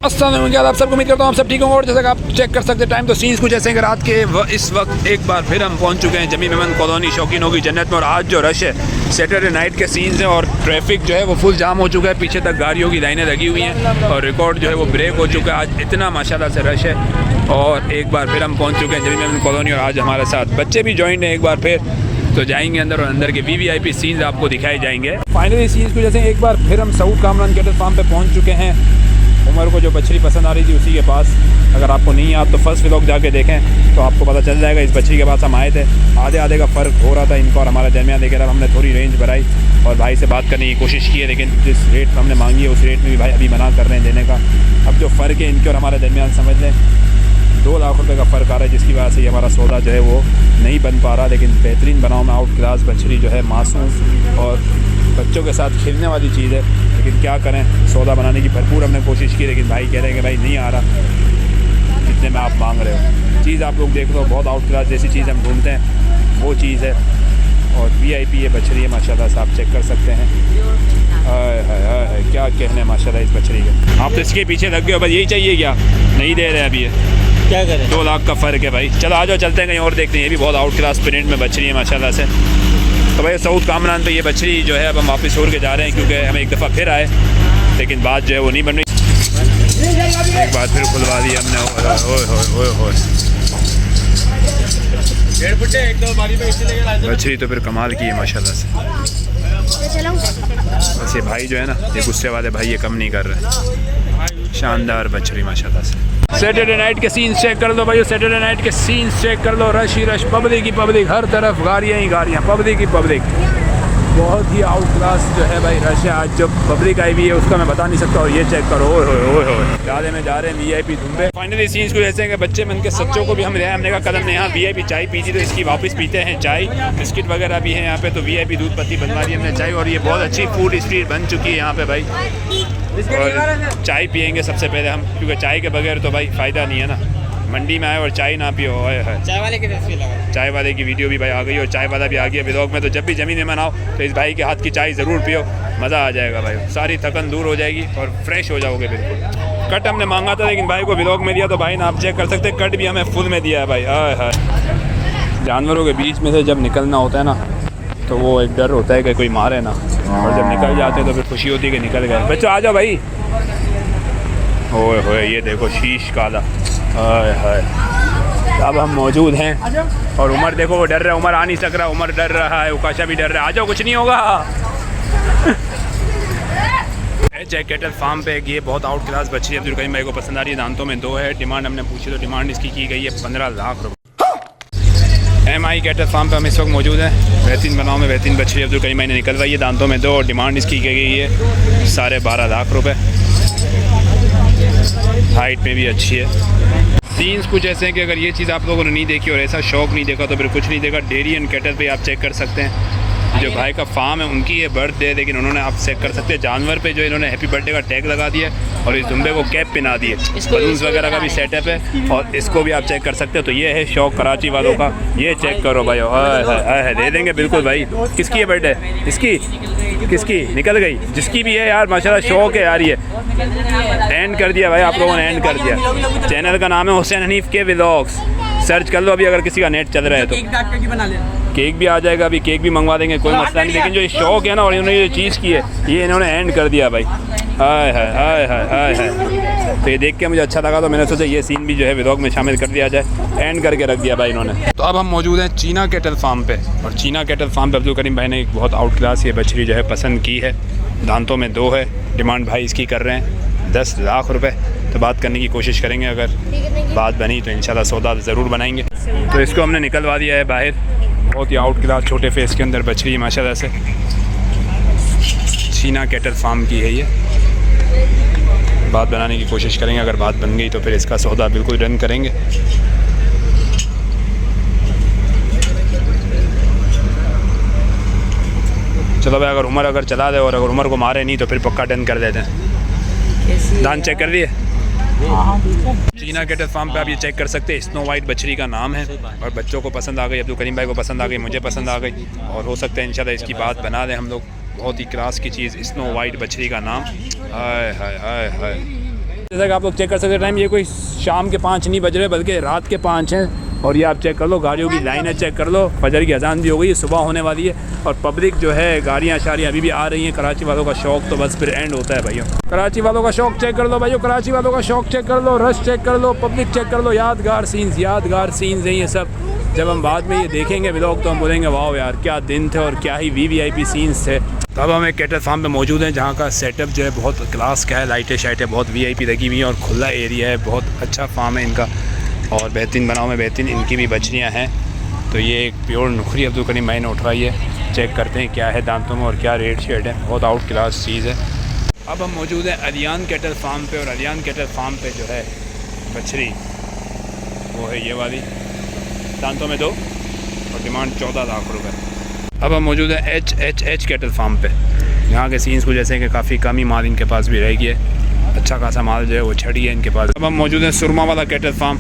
अस्सलाम वालेकुम, आप सबको उम्मीद करता हूँ आप सब ठीक होंगे। और जैसा कि आप चेक कर सकते हैं टाइम तो सीन्स कुछ ऐसे हैं कि रात के इस वक्त एक बार फिर हम पहुँच चुके हैं जमी मेमन कॉलोनी शौकीनों की जन्नत में। और आज जो रश है सैटरडे नाइट के सीन्स हैं और ट्रैफिक जो है वो फुल जाम हो चुका है, पीछे तक गाड़ियों की लाइनें लगी हुई हैं और रिकॉर्ड जो है वो ब्रेक हो चुका है। आज इतना माशाल्लाह से रश है और एक बार फिर हम पहुँच चुके हैं जमी मेमन कॉलोनी और आज हमारे साथ बच्चे भी ज्वाइन हैं एक बार फिर। तो जाएंगे अंदर और अंदर के VVIP सीन्स आपको दिखाए जाएंगे। फाइनली सीन्स को जैसे एक बार फिर हम सऊद कामरान कैटल फार्म पे पहुंच चुके हैं। उमर को जो बछड़ी पसंद आ रही थी उसी के पास, अगर आपको नहीं याद तो फर्स्ट व्लॉग जाके देखें तो आपको पता चल जाएगा। इस बछड़ी के पास हम आए थे, आधे आधे का फ़र्क हो रहा था इनको और हमारे दरमियान, लेकिन अब हमने थोड़ी रेंज बढ़ाई और भाई से बात करने की कोशिश की है, लेकिन जिस रेट हमने मांगी है उस रेट में भी भाई अभी मना कर रहे हैं देने का। अब जो फ़र्क है इनके और हमारे दरमियान समझ लें 2 लाख रुपए का फ़र्क आ रहा है, जिसकी वजह से ये हमारा सौदा जो है वो नहीं बन पा रहा। लेकिन बेहतरीन बनाओ में आउट क्लास बछड़ी जो है मासूम और बच्चों के साथ खेलने वाली चीज़ है, लेकिन क्या करें सौदा बनाने की भरपूर हमने कोशिश की, लेकिन भाई कह रहे हैं कि भाई नहीं आ रहा जितने में आप मांग रहे हो। चीज़ आप लोग देख लो, बहुत आउट क्लास जैसी चीज़ हम ढूंढते हैं वो चीज़ है और VIP ये बछड़ी है माशाल्लाह से, आप चेक कर सकते हैं। क्या कहने हैं माशाल्लाह इस बछड़ी के। आप तो इसके पीछे लग गए हो, बस यही चाहिए क्या? नहीं दे रहे हैं अभी ये, क्या करें? 2 लाख का फ़र्क है भाई। चलो आ जाओ चलते हैं कहीं और देखते हैं। ये भी बहुत आउट क्लास प्रिंट में बछड़ी है माशाल्लाह से। तो भाई सऊद कामरान पे ये बछड़ी जो है अब हम वापस छोड़ के जा रहे हैं, क्योंकि हम एक दफ़ा फिर आए लेकिन बात जो है वो नहीं बन रही। एक बार फिर खुलवा दी हमने। बछड़ी तो फिर कमाल की है माशाल्लाह से। बस ये भाई जो है ना, ये गुस्से वाले भाई ये कम नहीं कर रहे। शानदार बछड़ी माशाल्लाह से। सैटरडे नाइट के सीन्स चेक कर लो भाई, सैटरडे नाइट के सीन्स चेक कर लो। रश ही रश, पब्लिक ही पब्लिक, हर तरफ गाड़ियाँ ही गाड़ियाँ, पब्लिक ही पब्लिक। बहुत ही आउट क्लास जो है भाई रश है। आज जो पब्लिक आई हुई है उसका मैं बता नहीं सकता। और ये चेक करो, ओए जाले में जा रहे हैं VIP धुंबे। फाइनली सीन्स को ऐसे हैं कि बच्चे मन के सच्चों को भी हम ले आए। हमने कहा कदम ने यहाँ VIP चाय पी थी तो इसकी वापस पीते हैं चाय, बिस्किट वगैरह भी है यहाँ पे। तो VIP दूध पत्ती बनवा दी हमने चाय और ये बहुत अच्छी फूड स्ट्रीट बन चुकी है यहाँ पे भाई। और चाय पियेंगे सबसे पहले हम, क्योंकि चाय के बगैर तो भाई फ़ायदा नहीं है ना। मंडी में आए और चाय ना पियो है। चाय वाले की तस्वीर लगा, चाय वाले की वीडियो भी भाई आ गई और चाय वाला भी आ गया व्लॉग में। तो जब भी ज़मीन में आओ तो इस भाई के हाथ की चाय ज़रूर पियो, मज़ा आ जाएगा भाई। सारी थकन दूर हो जाएगी और फ्रेश हो जाओगे बिल्कुल। कट हमने मांगा था लेकिन भाई को व्लॉग में दिया, तो भाई ना आप चेक कर सकते हैं कट भी हमें फुल में दिया है भाई। जानवरों के बीच में से जब निकलना होता है ना तो वो एक डर होता है कि कोई मारे ना, और जब निकल जाते हैं तो फिर खुशी होती है कि निकल गए। बच्चों आ जाओ भाई। ओए ये देखो शीश काला। अब हम मौजूद हैं और उमर देखो वो डर रहा है, उमर आ नहीं सक रहा, उमर डर रहा है, उकाशा भी डर रहा है। आ जाओ कुछ नहीं होगा। चेक कैटल फार्म पे ये बहुत आउट क्लास बच्ची अब्दुल करीम भाई को पसंद आ रही है। दांतों में 2 है। डिमांड हमने पूछी तो डिमांड इसकी की गई है 15 लाख रुपये। MI कैटल फार्म पे हम इस वक्त मौजूद हैं। बेहतरीन बनाओ में बेहतरीन बच्ची अब्दुल करीम भाई ने निकलवाई है, दांतों में 2 और डिमांड इसकी की गई है 12.5 लाख रुपये। हाइट में भी अच्छी है। सीन्स कुछ ऐसे हैं कि अगर ये चीज़ आप लोगों ने नहीं देखी और ऐसा शौक नहीं देखा तो फिर कुछ नहीं देखा। डेयरी एंड कैटल पे आप चेक कर सकते हैं। जो भाई का फार्म है उनकी ये बर्थडे है, लेकिन उन्होंने आप चेक कर सकते हैं जानवर पे जो इन्होंने हैप्पी बर्थडे का टैग लगा दिया और इस दुम्बे को कैप पहना दिए। बलून्स वगैरह का भी सेटअप है और इसको भी आप चेक कर सकते हो। तो ये है शौक कराची वालों का। ये चेक करो भाई, है दे देंगे बिल्कुल भाई। किसकी है बर्थडे? इसकी? किसकी? निकल गई जिसकी भी है यार माशाल्लाह, शौक है यार। ये एंड कर दिया भाई आप लोगों ने, एंड कर दिया। चैनल का नाम है हुसैन हनीफ के व्लॉग्स, सर्च कर लो अभी अगर किसी का नेट चल रहा है तो। केक भी आ जाएगा, अभी केक भी मंगवा देंगे, कोई मसला नहीं। लेकिन जो ये शौक है ना और इन्होंने ये चीज़ की है ये इन्होंने एंड कर दिया भाई। हाय। तो ये देख के मुझे अच्छा लगा तो मैंने सोचा ये सीन भी जो है व्लॉग में शामिल कर दिया जाए। एंड करके रख दिया भाई इन्होंने। तो अब हम मौजूद हैं चीना कैटल फार्म पे और चीना कैटल फार्म पे अब्दुल करीम भाई ने एक बहुत आउट क्लास ये बछड़ी जो है पसंद की है। दांतों में 2 है। डिमांड भाई इसकी कर रहे हैं 10 लाख रुपये। तो बात करने की कोशिश करेंगे, अगर बात बनी तो इंशाल्लाह सौदा ज़रूर बनाएंगे। तो इसको हमने निकलवा दिया है बाहर। बहुत ही आउट क्लास छोटे फेस के अंदर बछड़ी माशाल्लाह से। चीना कैटल फार्म की है ये। बात बनाने की कोशिश करेंगे, अगर बात बन गई तो फिर इसका सौदा बिल्कुल रन करेंगे। चलो भाई, अगर उमर चला दे और अगर उमर को मारे नहीं तो फिर पक्का डन कर देते हैं। दान चेक कर दिए? चीना कैटल फार्म पे आप ये चेक कर सकते हैं। स्नो वाइट बछड़ी का नाम है और बच्चों को पसंद आ गई, अब्दुल करीम भाई को पसंद आ गई, मुझे पसंद आ गई और हो सकता है इंशाल्लाह इसकी बात बना दें हम लोग। बहुत ही क्लास की चीज़ स्नो वाइट बछड़ी का नाम। हाय हाय हाय हाय। जैसा कि आप लोग चेक कर सकते हैं टाइम, ये कोई शाम के 5 नहीं बज रहे बल्कि रात के 5 हैं। और ये आप चेक कर लो, गाड़ियों की लाइनें चेक कर लो, फजर की अजान भी हो गई है, सुबह होने वाली है। और पब्लिक जो है गाड़ियाँ शारियाँ अभी भी आ रही हैं। कराची वालों का शौक़ तो बस फिर एंड होता है भाइयों। कराची वालों का शौक़ चेक कर लो भाइयों, कराची वालों का शौक़ चेक कर लो, रश चेक कर लो, पब्लिक चेक कर लो। यादगार सीन्स हैं ये सब। जब हम बाद में ये देखेंगे व्लॉग तो हम बोलेंगे वाह यार क्या दिन थे और क्या ही वीवीआईपी सीन्स थे। अब हम एक कैटल फार्म पे मौजूद हैं जहाँ का सेटअप जो है बहुत क्लास का है। लाइटें शाइटें बहुत वीआईपी लगी हुई हैं और खुला एरिया है। बहुत अच्छा फार्म है इनका और बेहतरीन बनाओ में बेहतरीन इनकी भी बछड़ियाँ हैं। तो ये एक प्योर नुखरी अब्दुल करीम भाई ने उठवाई है। चेक करते हैं क्या है दांतों में और क्या रेट शेड है। बहुत आउट क्लास चीज़ है। अब हम मौजूद हैं अलियान कैटल फार्म पे और अलियान कैटल फार्म पे जो है बछड़ी वो है ये वाली, दांतों में 2 और डिमांड 14 लाख रुपए। अब हम मौजूद हैं एच कैटल फार्म पे। यहाँ के सीन्स को जैसे कि काफ़ी कम ही माल इनके पास भी रह गई है। अच्छा खासा माल जो है वो छड़ी है इनके पास। अब हम मौजूद हैं सुरमा वाला कैटल फार्म।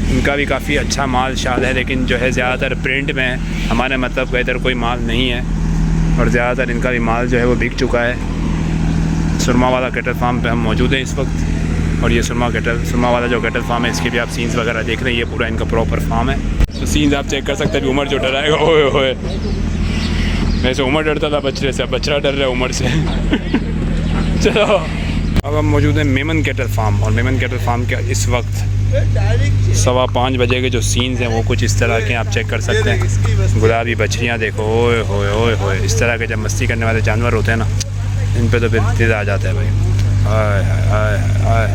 इनका भी काफ़ी अच्छा माल शाल है लेकिन जो है ज़्यादातर प्रिंट में है। हमारे मतलब का इधर कोई माल नहीं है और ज़्यादातर इनका भी माल जो है वो बिक चुका है। सुरमा वाला कैटल फार्म पे हम मौजूद हैं इस वक्त। और ये सुरमा वाला जो कैटल फार्म है इसके भी आप सीन्स वगैरह देख रहे हैं। ये पूरा इनका प्रॉपर फार्म है। तो सीन्स आप चेक कर सकते हैं। अभी उमर जो डराएगा ओए होए, वैसे उमर डरता था बछड़े से, अब बछड़ा डर रहा है उमर से। चलो अब हम मौजूद हैं मेमन कैटल फार्म और मेमन कैटल फार्म के इस वक्त 5:15 बजे के जो सीन्स हैं वो कुछ इस तरह के आप चेक कर सकते हैं। गुलाबी बछड़ियाँ देखो ओए होए ओए होए। इस तरह के जब मस्ती करने वाले जानवर होते हैं ना इन पे तो फिर तेज आ जाता है भाई। हाय हाय हाय।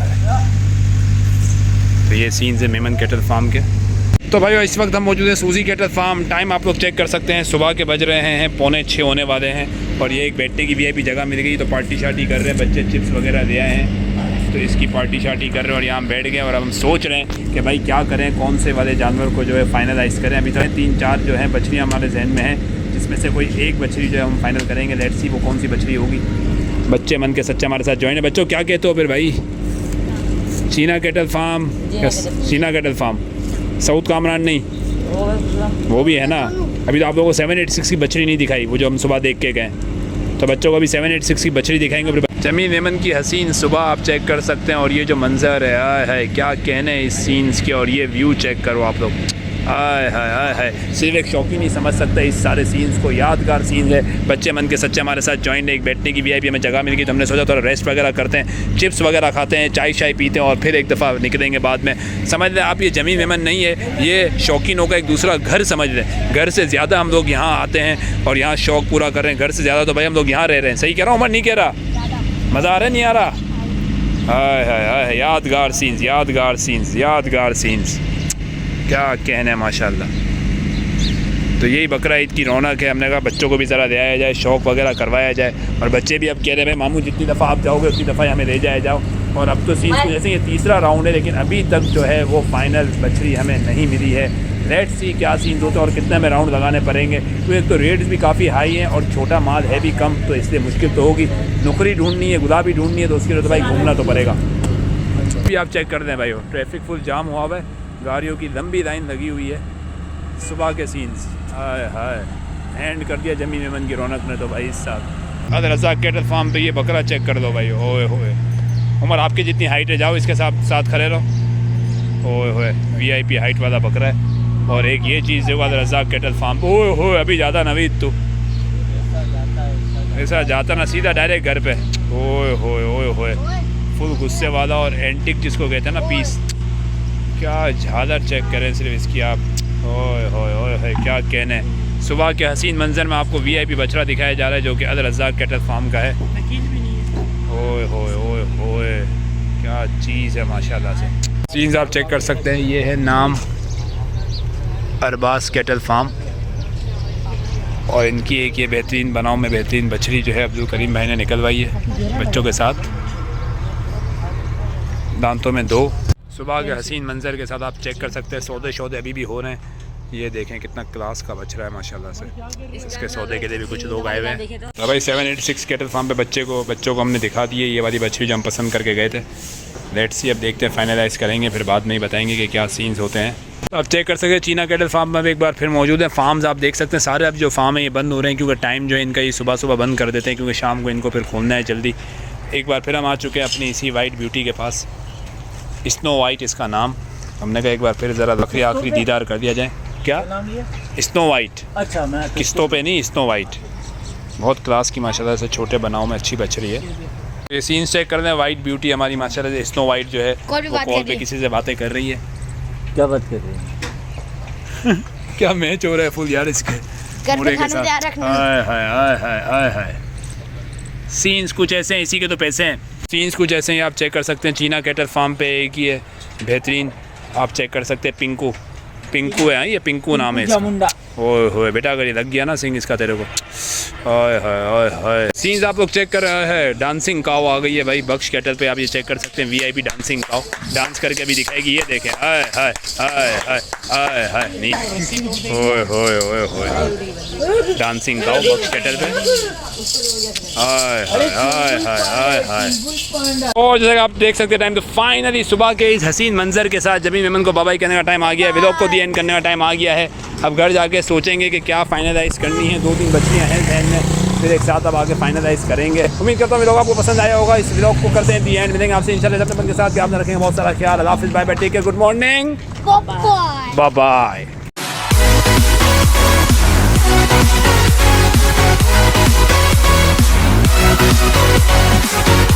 तो ये सीन्स है मेमन कैटल फार्म के। तो भाई इस वक्त हम मौजूद हैं सूजी कैटल फार्म। टाइम आप लोग चेक कर सकते हैं, सुबह के बज रहे हैं 5:45 होने वाले हैं। और ये एक बैठने की वीआईपी जगह मिल गई तो पार्टी शार्टी कर रहे हैं। बच्चे चिप्स वगैरह ले आए हैं तो इसकी पार्टी शार्टी कर रहे हैं और यहाँ हम बैठ गए। और अब हम सोच रहे हैं कि भाई क्या करें, कौन से वाले जानवर को जो है फाइनलाइज़ करें। अभी तो 3-4 जो है बछड़ियाँ हमारे जहन में हैं जिसमें से कोई एक बछड़ी जो है हम फाइनल करेंगे। लेट्स सी वो कौन सी बछड़ी होगी। बच्चे मन के सच्चे हमारे साथ ज्वाइन है। बच्चों क्या कहते हो फिर भाई? चीना कैटल फार्म, चीना कैटल फार्म, साउथ कामरान नहीं वो भी है ना। अभी तो आप लोगों को 786 की बछड़ी नहीं दिखाई, वो जो हम सुबह देख के गए। तो बच्चों को अभी 786 की बछड़ी दिखाएंगे। फिर जमीन मेमन की हसीन सुबह आप चेक कर सकते हैं। और ये जो मंजर है आय है क्या कहने इस सीन्स के। और ये व्यू चेक करो आप लोग, आय है। सिर्फ एक शौकीन नहीं समझ सकता इस सारे सीन्स को। यादगार सीन्स है। बच्चे मन के सच्चे हमारे साथ ज्वाइन है। एक बैठने की वीआईपी हमें जगह मिल गई तो हमने सोचा थोड़ा रेस्ट वगैरह करते हैं, चिप्स वगैरह खाते हैं, चाय शाय पीते हैं और फिर एक दफ़ा निकलेंगे बाद में। समझ लें आप ये जमीन मेमन नहीं है, ये शौकीनों का एक दूसरा घर समझ लें। घर से ज़्यादा हम लोग यहाँ आते हैं और यहाँ शौक़ पूरा कर रहे हैं। घर से ज़्यादा तो भाई हम लोग यहाँ रह रहे हैं। सही कह रहा हूँ, उमर नहीं कह रहा? मज़ा आ रहा है नहीं आ रहा? हाय यादगार सीन्स क्या कहना है माशाल्लाह। तो यही बकरा ईद की रौनक है। हमने कहा बच्चों को भी ज़रा ले आया जाए, शौक़ वगैरह करवाया जाए। और बच्चे भी अब कह रहे हैं मामू जितनी दफ़ा आप जाओगे उतनी दफ़ा हमें ले जाया जाओ। और अब तो सीन्स जैसे ये तीसरा राउंड है लेकिन अभी तक जो है वो फाइनल बछड़ी हमें नहीं मिली है। लेट्स सी क्या सीन्स होते हैं और कितने में राउंड लगाने पड़ेंगे। तो एक तो रेट्स भी काफ़ी हाई हैं और छोटा माल है भी कम, तो इसलिए मुश्किल तो होगी। नुकरी ढूंढनी है, गुलाबी ढूंढनी है तो उसके लिए तो भाई घूमना तो पड़ेगा। अभी आप चेक कर दें भाई, ट्रैफिक फुल जाम हुआ हुआ है, गाड़ियों की लंबी लाइन लगी हुई है। सुबह के सीन्स हाय एंड कर दिया जमीन मेमन की रौनक ने तो भाई इस साथ। अदर रज़ाक कैटल फार्म पे ये बकरा चेक कर दो भाई, ओए होए। उमर आपकी जितनी हाइट है जाओ इसके साथ खड़े रहो। ओए होए वीआईपी हाइट वाला बकरा है। और एक ये चीज़ जो अदर रज़ाक कैटल फार्म, ओए होए अभी ज़्यादा नवीद तो ऐसा जाता ना सीधा डायरेक्ट घर पे। ओए होए फुल गुस्से वाला और एंटिक जिसको कहते हैं ना पीस। क्या झालर चेक करें सिर्फ इसकी आप। ओए होए क्या कहने। सुबह के हसीन मंजर में आपको वीआईपी बछड़ा दिखाया जा रहा है जो कि अदर रज़ाक कैटल फार्म का है। ओए होए क्या चीज़ है माशाल्लाह से। सीन्स आप चेक कर सकते हैं। ये है नाम अरबास कैटल फार्म और इनकी एक ये बेहतरीन बनाव में बेहतरीन बछड़ी जो है अब्दुल करीम भाई ने निकलवाई है बच्चों के साथ, दांतों में 2। सुबह के हसीन मंजर के साथ आप चेक कर सकते हैं। सौदे अभी भी हो रहे हैं। ये देखें कितना क्लास का बछड़ा है माशाल्लाह से। इसके सौदे के लिए भी कुछ लोग आए हुए हैं। तो भाई 786 कैटल फार्म पे बच्चों को हमने दिखा दिए ये वाली बछड़ी जो हम पसंद करके गए थे। लेट्स सी अब देखते हैं, फाइनलाइज़ करेंगे फिर बाद में ही बताएंगे कि क्या सीन्स होते हैं। तो आप चेक कर सकते हैं चीना कैटल फार्म में एक बार फिर मौजूद है। फार्म्स आप देख सकते हैं सारे अब जो फार्म है ये बंद हो रहे हैं क्योंकि टाइम जो है इनका ये सुबह बंद कर देते हैं क्योंकि शाम को इनको फिर खोलना है जल्दी। एक बार फिर हम आ चुके हैं अपनी इसी वाइट ब्यूटी के पास स्नो वाइट इसका नाम। हमने कहा एक बार फिर ज़रा आखिरी दीदार कर दिया जाए। क्या नाम ये? स्नो वाइट, अच्छा मैं किस्तों पे नहीं, स्नो वाइट। बहुत क्लास की माशाल्लाह से छोटे बनाव में अच्छी बच रही है। ये सीन्स चेक कर रहे हैं। वाइट ब्यूटी हमारी माशाल्लाह से स्नो वाइट जो है कौन भी वो बात कॉल कर पे रही है? किसी से बातें कर रही है। क्या बात कर रहे हैं? क्या मैच हो रहा है फुल यार इसके घर पूरे पे के खाना साथ। तैयार रखना। हाय हाय हाय हाय हाय हाय। सीन्स कुछ ऐसे हैं, इसी के तो पैसे हैं। सीन्स कुछ ऐसे हैं, आप चेक कर सकते हैं। चीना कैटल फार्म पे एक ही है बेहतरीन, आप चेक कर सकते हैं। पिंकू, पिंकू है ये, पिंकू नाम है इसका। चामुंडा। ओए होए बेटा, अगर ये लग गया ना सिंग इसका तेरे को। हाय हाय हाय हाय। सीन्स आप लोग चेक कर रहे हैं। डांसिंग काव आ गई है भाई बख्श कैटल पे, आप ये चेक कर सकते हैं। वीआईपी डांसिंग काव डांस करके भी दिखाएगी, ये देखें। हाय हाय हाय हाय हाय हाय। नहीं ओए होए ओए होए, डांसिंग काव बख्श कैटल पे। हाय हाय हाय हाय हाय हाय। और जैसे आप देख सकते हैं टाइम तो फाइनली सुबह के इस हसीन मंजर के साथ जमी मेमन को बाय बाय करने का टाइम आ गया है। व्लॉग को दी एंड करने का टाइम आ गया है। अब घर जाके सोचेंगे कि क्या फाइनलाइज़ करनी है। 2-3 बच्चियाँ हैं जहन में, फिर एक साथ अब आगे फाइनलाइज़ करेंगे। उम्मीद करता हूँ व्लॉग आपको पसंद आया होगा। इस व्लॉग को करते हैं दी एंड। मिलेंगे आपसे इंशाल्लाह जब तक के साथ। आप रखेंगे बहुत सारा ख्याल। अल्लाह हाफ़िज़, bye bye, take care, good morning, bye bye.